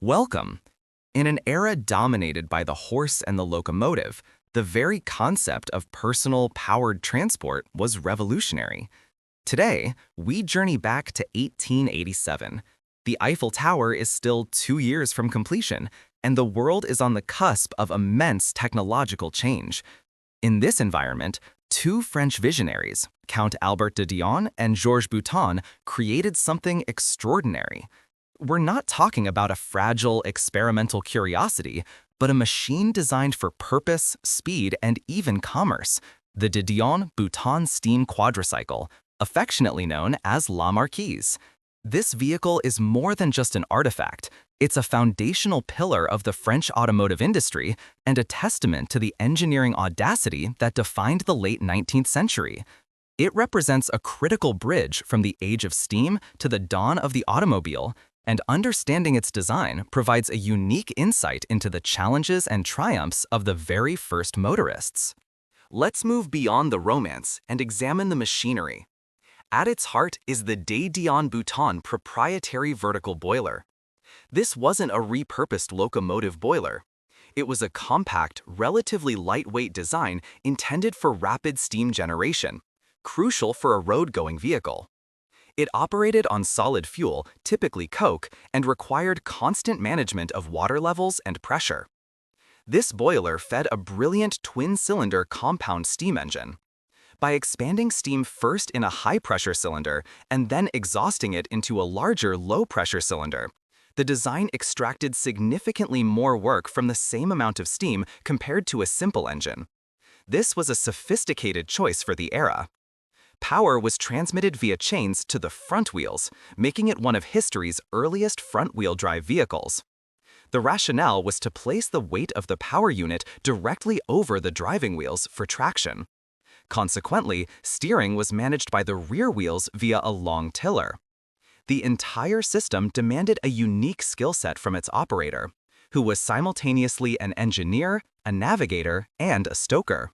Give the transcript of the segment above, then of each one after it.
Welcome. In an era dominated by the horse and the locomotive, the very concept of personal, powered transport was revolutionary. Today, we journey back to 1887. The Eiffel Tower is still 2 years from completion, and the world is on the cusp of immense technological change. In this environment, two French visionaries, Count Albert de Dion and Georges Bouton, created something extraordinary. We're not talking about a fragile experimental curiosity, but a machine designed for purpose, speed, and even commerce, the de Dion Bouton steam quadricycle, affectionately known as La Marquise. This vehicle is more than just an artifact. It's a foundational pillar of the French automotive industry and a testament to the engineering audacity that defined the late 19th century. It represents a critical bridge from the age of steam to the dawn of the automobile, and understanding its design provides a unique insight into the challenges and triumphs of the very first motorists. Let's move beyond the romance and examine the machinery. At its heart is the de Dion Bouton proprietary vertical boiler. This wasn't a repurposed locomotive boiler. It was a compact, relatively lightweight design intended for rapid steam generation, crucial for a road-going vehicle. It operated on solid fuel, typically coke, and required constant management of water levels and pressure. This boiler fed a brilliant twin-cylinder compound steam engine. By expanding steam first in a high-pressure cylinder and then exhausting it into a larger low-pressure cylinder, the design extracted significantly more work from the same amount of steam compared to a simple engine. This was a sophisticated choice for the era. Power was transmitted via chains to the front wheels, making it one of history's earliest front-wheel drive vehicles. The rationale was to place the weight of the power unit directly over the driving wheels for traction. Consequently, steering was managed by the rear wheels via a long tiller. The entire system demanded a unique skill set from its operator, who was simultaneously an engineer, a navigator, and a stoker.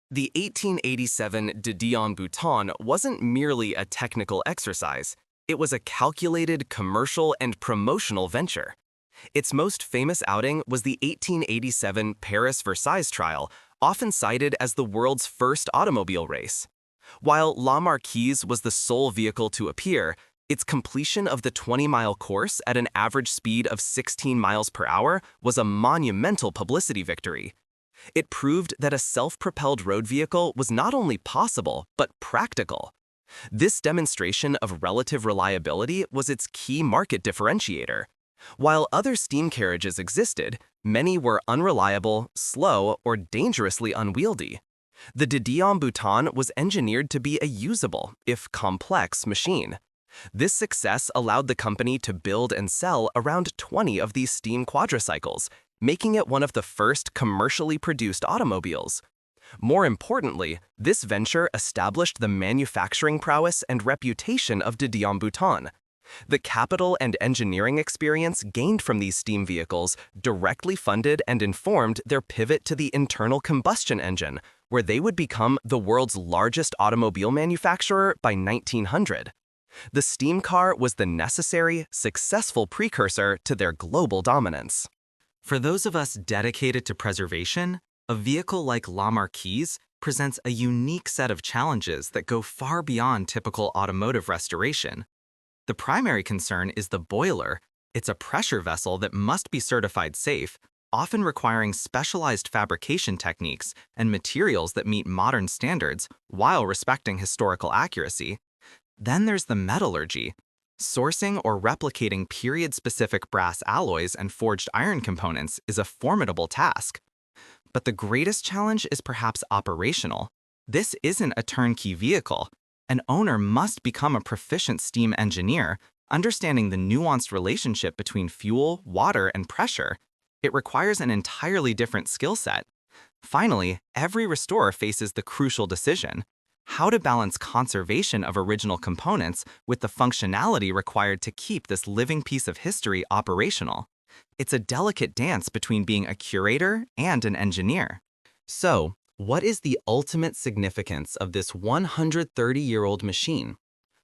The 1887 de Dion Bouton wasn't merely a technical exercise, it was a calculated commercial and promotional venture. Its most famous outing was the 1887 Paris-Versailles trial, often cited as the world's first automobile race. While La Marquise was the sole vehicle to appear, its completion of the 20-mile course at an average speed of 16 miles per hour was a monumental publicity victory. It proved that a self-propelled road vehicle was not only possible, but practical. This demonstration of relative reliability was its key market differentiator. While other steam carriages existed, many were unreliable, slow, or dangerously unwieldy. The de Dion Bouton was engineered to be a usable, if complex, machine. This success allowed the company to build and sell around 20 of these steam quadricycles, making it one of the first commercially produced automobiles. More importantly, this venture established the manufacturing prowess and reputation of de Dion Bouton. The capital and engineering experience gained from these steam vehicles directly funded and informed their pivot to the internal combustion engine, where they would become the world's largest automobile manufacturer by 1900. The steam car was the necessary, successful precursor to their global dominance. For those of us dedicated to preservation, a vehicle like La Marquise presents a unique set of challenges that go far beyond typical automotive restoration. The primary concern is the boiler. It's a pressure vessel that must be certified safe, often requiring specialized fabrication techniques and materials that meet modern standards while respecting historical accuracy. Then there's the metallurgy. Sourcing or replicating period-specific brass alloys and forged iron components is a formidable task. But the greatest challenge is perhaps operational. This isn't a turnkey vehicle. An owner must become a proficient steam engineer, understanding the nuanced relationship between fuel, water, and pressure. It requires an entirely different skill set. Finally, every restorer faces the crucial decision: how to balance conservation of original components with the functionality required to keep this living piece of history operational. It's a delicate dance between being a curator and an engineer. So, what is the ultimate significance of this 130-year-old machine?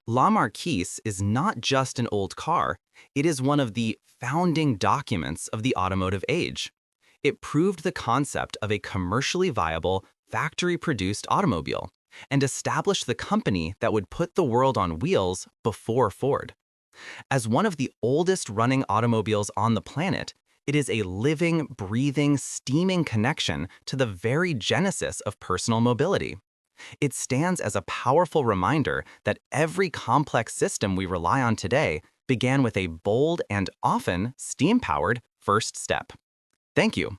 La Marquise is not just an old car, it is one of the founding documents of the automotive age. It proved the concept of a commercially viable, factory-produced automobile and established the company that would put the world on wheels before Ford. As one of the oldest running automobiles on the planet, it is a living, breathing, steaming connection to the very genesis of personal mobility. It stands as a powerful reminder that every complex system we rely on today began with a bold and often steam-powered first step. Thank you.